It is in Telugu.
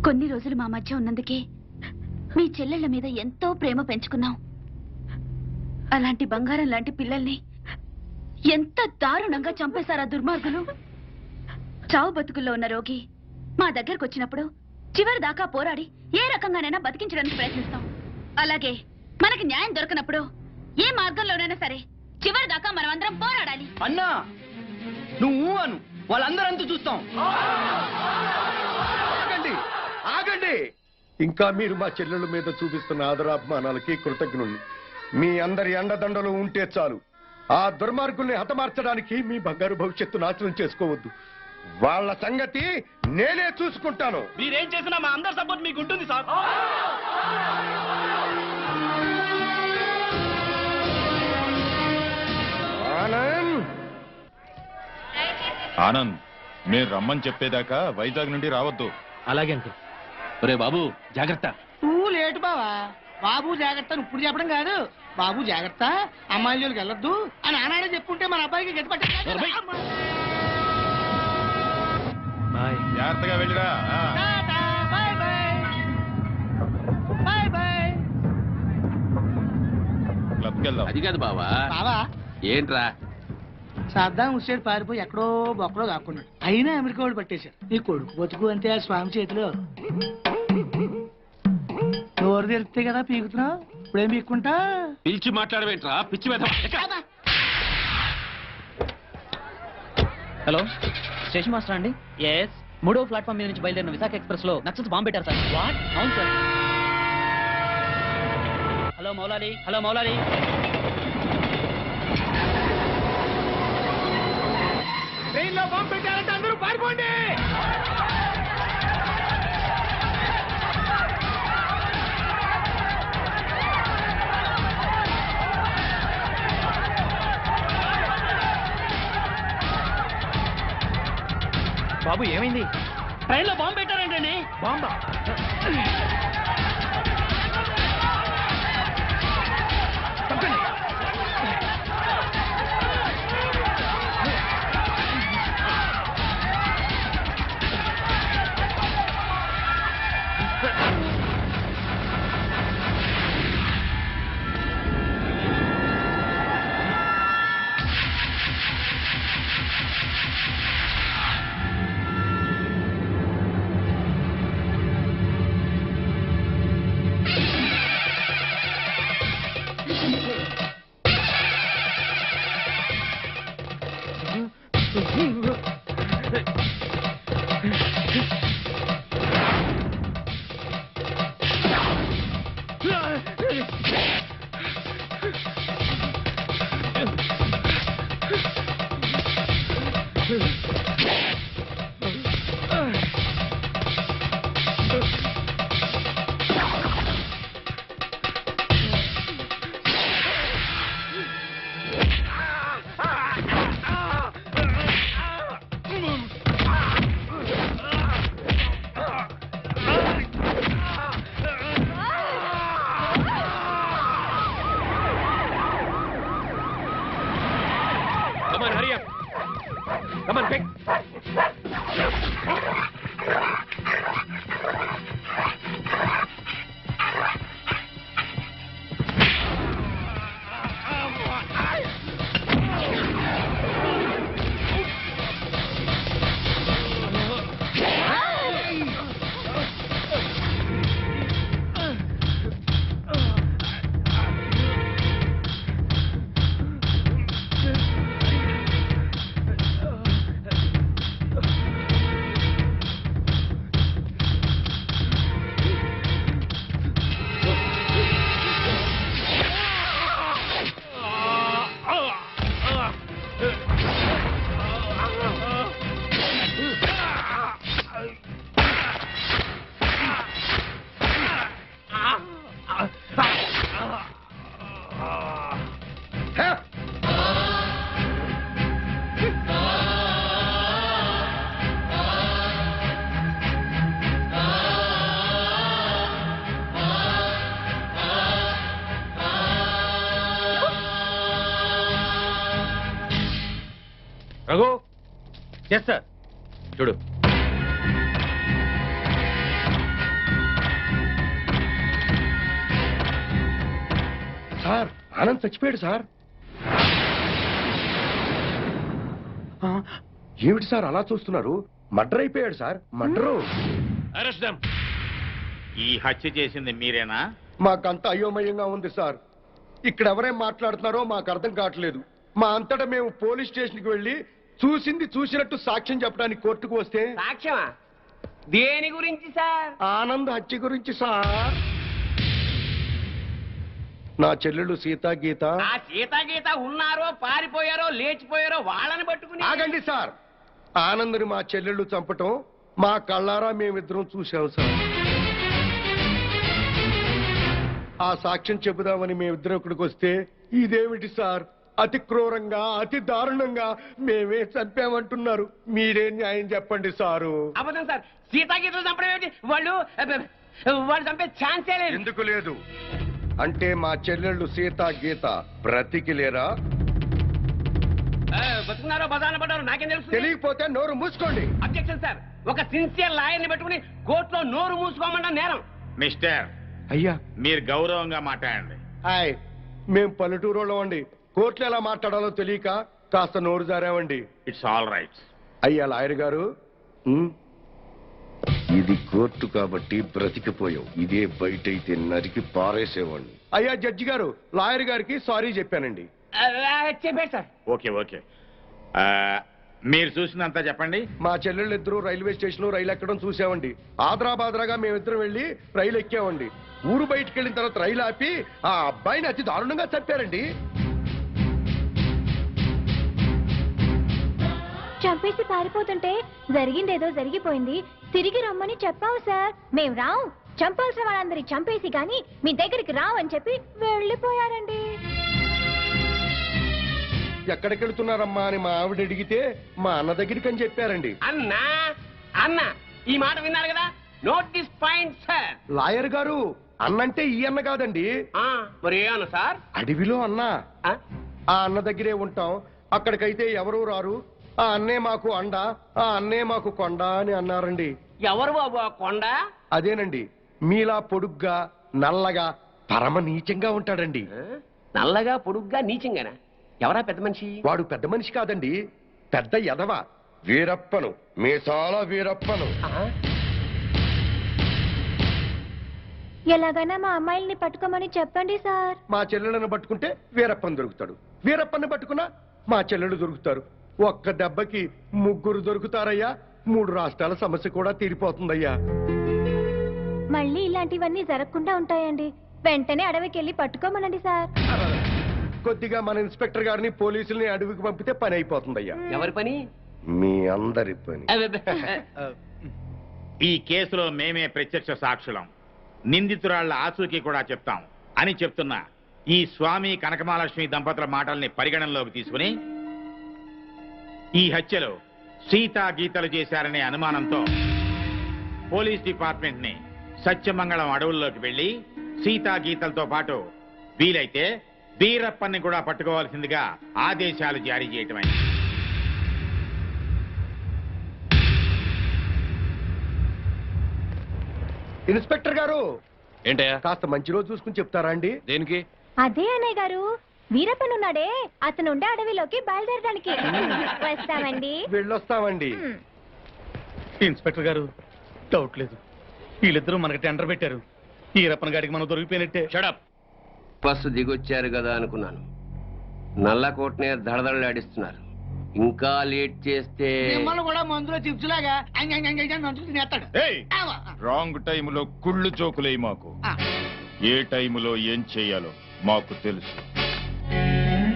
కొన్ని రోజులు మా మధ్య ఉన్నందుకే మీ చెల్లెళ్ల మీద ఎంతో ప్రేమ పెంచుకున్నాం. అలాంటి బంగారం లాంటి పిల్లల్ని ఎంత దారుణంగా చంపేశారా దుర్మార్గులు. చావు బతుకుల్లో ఉన్న రోగి మా దగ్గరకు వచ్చినప్పుడు చివరి దాకా పోరాడి ఏ రకంగానైనా బతికించడానికి ప్రయత్నిస్తాం. అలాగే మనకి న్యాయం దొరకనప్పుడు ఏ మార్గంలోనైనా సరే చివరి దాకా మనం అందరం పోరాడాలి. అన్నా నువ్వు అను, వాళ్ళందరంతా చూస్తాం. ఆగండి ఆగండి. ఇంకా మీరు మా చెల్లెళ్ళ మీద చూపిస్తున్న ఆదరాభిమానాలకి కృతజ్ఞుల్ని. మీ అందరి అండదండలు ఉంటే చాలు. ఆ దుర్మార్గుల్ని హతమార్చడానికి మీ బంగారు భవిష్యత్తు నాశనం చేసుకోవద్దు. వాళ్ళ సంగతి నేనే చూసుకుంటాను. మీరేం చేసినా మా అందరి సపోర్ట్ మీకు ఉంటుంది సార్. ఆనంద్, మీరు రమ్మని చెప్పేదాకా వైజాగ్ నుండి రావద్దు. అలాగే అంకుల్. ఒరే బాబు జాగ్రత్త. నువ్వు లేటు బావా. బాబు జాగ్రత్త ఇప్పుడు చెప్పడం కాదు. బాబు జాగ్రత్త, అమ్మాయిల జోలికి వెళ్ళొద్దు అని ఆనాడే చెప్పుంటే మన అబ్బాయికి గతి పట్టే. జాగ్రత్తగా వెళ్ళిరా. క్లబ్కి వెళ్దాం. అది కాదు బావా. బావా ఏంట్రా? సద్దాం హుస్సేన్ పారిపోయి ఎక్కడో బొక్కలో కాకున్నాడు. అయినా అమెరికా వాళ్ళు పట్టేశారు. నీ కొడుకు బతుకు అంతే ఆ స్వామి చేతిలో. నోరు తెరిస్తే కదా పీకుతున్నావు. ఇప్పుడేం పీక్కుంటా? పిలిచి మాట్లాడవేంట్రా పిచ్చి వెధవ. హలో, స్టేషన్ మాస్టర్ అండి? ఎస్. 3వ ప్లాట్ఫామ్ మీద నుంచి బయలుదేరిన విశాఖ ఎక్స్ప్రెస్ లో నక్సల్స్ బాంబు పెట్టారు సార్. వాట్? అవును sir. Hello Moulali, hello Moulali. ట్రైన్లో బాంబు పెట్టారంటే అందరూ పారిపోండి. బాబు ఏమైంది? ట్రైన్లో బాంబు పెట్టారంటండి. బాంబా? Come on, hurry up. Come on, quick. Raghu, yes sir. చూడు, సార్ ఆనంద్ చచ్చిపోయాడు సార్. ఏమిటి సార్ అలా చూస్తున్నారు? మర్డర్ అయిపోయాడు సార్, మర్డరు. Arrest them. ఈ హత్య చేసింది మీరేనా? మాకంత అయోమయంగా ఉంది సార్. ఇక్కడ ఎవరేం మాట్లాడుతున్నారో మాకు అర్థం కావట్లేదు. మా అంతటా మేము పోలీస్ స్టేషన్కి వెళ్ళి చూసింది చూసినట్టు సాక్ష్యం చెప్పడానికి కోర్టుకు వస్తే సాక్ష్యమా? దేని గురించి సార్? ఆనంద్ హత్య గురించి సార్. నా చెల్లెళ్ళు సీత గీత. ఆ సీతాగీత ఉన్నారో పారిపోయారో లేచిపోయారో వాళ్ళని పట్టుకుని. ఆగండి సార్. ఆనంద్ని మా చెల్లెళ్ళు చంపటం మా కళ్ళారా మేమిద్దరం చూసాం సార్. ఆ సాక్ష్యం చెబుదామని మేమిద్దరం ఇక్కడికి వస్తే ఇదేమిటి సార్, అతి క్రూరంగా అతి దారుణంగా మేమే చంపామంటున్నారు. మీరే న్యాయం చెప్పండి సారు. అబద్ధం సార్. సీతాగీతలు చంపడం ఏమిటి? వాళ్ళు చంపే ఛాన్సే లేదు. ఎందుకు లేదు? అంటే మా చెల్లెళ్ళు సీత గీత బ్రతికి లేరా? బతుకున్నారో బదాన పడ్డారో నాకేం తెలుసు? తెలియకపోతే నోరు మూసుకోండి. Objection sir. ఒక సిన్సియర్ లాయర్ని పెట్టుకుని కోర్టులో నోరు మూసుకోమన్నా నేరం. మిస్టర్, అయ్యా మీరు గౌరవంగా మాట్లాడండి. హాయ్, మేం పల్లెటూరులో అండి. కోర్టులో ఎలా మాట్లాడాలో తెలియక కాస్త నోరు జారామండి. It's all right. అయ్యా లాయర్ గారు, ఇది కోర్టు కాబట్టి బ్రతికిపోయావు. ఇదే బయట అయితే నరికి పారేసేవాడిని. అయ్యా జడ్జి గారు, లాయర్ గారికి సారీ చెప్పానండి. చెప్పాడు సార్. Okay okay. మీరు చూసినంత చెప్పండి. మా చెల్లెళ్ళు ఇద్దరు రైల్వే స్టేషన్ లో రైలు ఎక్కడం చూసామండి. ఆదరాబాదరాగా మేమిద్దరం వెళ్ళి రైలు ఎక్కామండి. ఊరు బయటికి వెళ్ళిన తర్వాత రైలు ఆపి ఆ అబ్బాయిని అతి దారుణంగా చంపారండి. చంపేసి పారిపోతుంటే జరిగిందేదో జరిగిపోయింది, తిరిగి రమ్మని చెప్పావు సార్. మేం రావు, చంపాల్సిన వాళ్ళందరి చంపేసి గాని మీ దగ్గరికి రావని చెప్పి వెళ్ళిపోయారండి. ఎక్కడికి వెళుతున్నారమ్మా అని మా ఆవిడ అడిగితే మా అన్న దగ్గరికి అని చెప్పారండి. అన్నా అన్న ఈ మాట విన్నారు కదా? Note this point sir. Lawyer గారు, అన్నంటే ఈ అన్న కాదండి. మరి ఏ అన్న సార్? అడవిలో అన్న. ఆ అన్న దగ్గరే ఉంటాం. అక్కడికైతే ఎవరూ రారు. ఆ అన్నే మాకు అండ, ఆ అన్నే మాకు కొండ అని అన్నారండి. ఎవరు బాబు ఆ కొండ? అదేనండి, మీలా పొడుగ్గా నల్లగా పరమ నీచంగా ఉంటాడండి. నల్లగా పొడుగ్గా నీచంగానా? ఎవరా పెద్ద మనిషి? వాడు పెద్ద మనిషి కాదండి, పెద్ద ఎదవ. వీరప్పను, మీసాల వీరప్పను. ఎలాగైనా మా అమ్మాయిల్ని పట్టుకోమని చెప్పండి సార్. మా చెల్లెలను పట్టుకుంటే వీరప్పని దొరుకుతాడు, వీరప్పని పట్టుకున్నా మా చెల్లెలు దొరుకుతారు. ఒక్క దెబ్బకి ముగ్గురు దొరుకుతారయ్యా. 3 రాష్ట్రాల సమస్య కూడా తీరిపోతుందయ్యా. మళ్ళీ ఇలాంటివన్నీ జరగకుండా ఉంటాయండి. వెంటనే అడవికి వెళ్ళి పట్టుకోమనండి సార్. కొద్దిగా మన ఇన్స్పెక్టర్ గారిని పోలీసుల్ని అడవికి పంపితే పని అయిపోతుందయ్యా. ఎవరి పని? మీ అందరి పని. ఈ కేసులో మేమే ప్రత్యక్ష సాక్షులం, నిందితురాళ్ల ఆచూకీ కూడా చెప్తాం అని చెప్తున్నా ఈ స్వామి కనకమహాలక్ష్మి దంపతుల మాటల్ని పరిగణనలోకి తీసుకుని ఈ హత్యలో సీతా గీతలు చేశారనే అనుమానంతో పోలీస్ డిపార్ట్మెంట్ ని సత్యమంగళం అడవుల్లోకి వెళ్లి సీతా గీతలతో పాటు వీలైతే వీరప్పన్ని కూడా పట్టుకోవాల్సిందిగా ఆదేశాలు జారీ చేయటమైంది. ఇన్స్పెక్టర్ గారు, ఏంటయ్యా? కాస్త మంచి రోజు చూసుకుని చెప్తారా అండి? దేనికి? అదే అన్నయ్య గారు, వీరప్పనున్నాడే అతనుండే అడవిలోకి బయలుదేరడానికి వస్తామండి. వెళ్ళొస్తామండి. ఇన్స్పెక్టర్ గారు, డౌట్ లేదు, వీళ్ళిద్దరూ మనకి టెండర్ పెట్టారు. ఈ రప్పన గాడికి మనం దొరికిపోయినట్టే. షడప్. బస్సు దిగొచ్చారు కదా అనుకున్నాను. నల్లకోటనే దడదడలాడిస్తున్నారు. ఇంకా లేట్ చేస్తే మిమ్మల్ని కూడా మందులో చిప్స్ లాగా తినేస్తాడు. రాంగ్ టైములో కుళ్ళు జోకులేయి మాకు. ఏ టైములో ఏం చెయ్యాలో మాకు తెలుసు.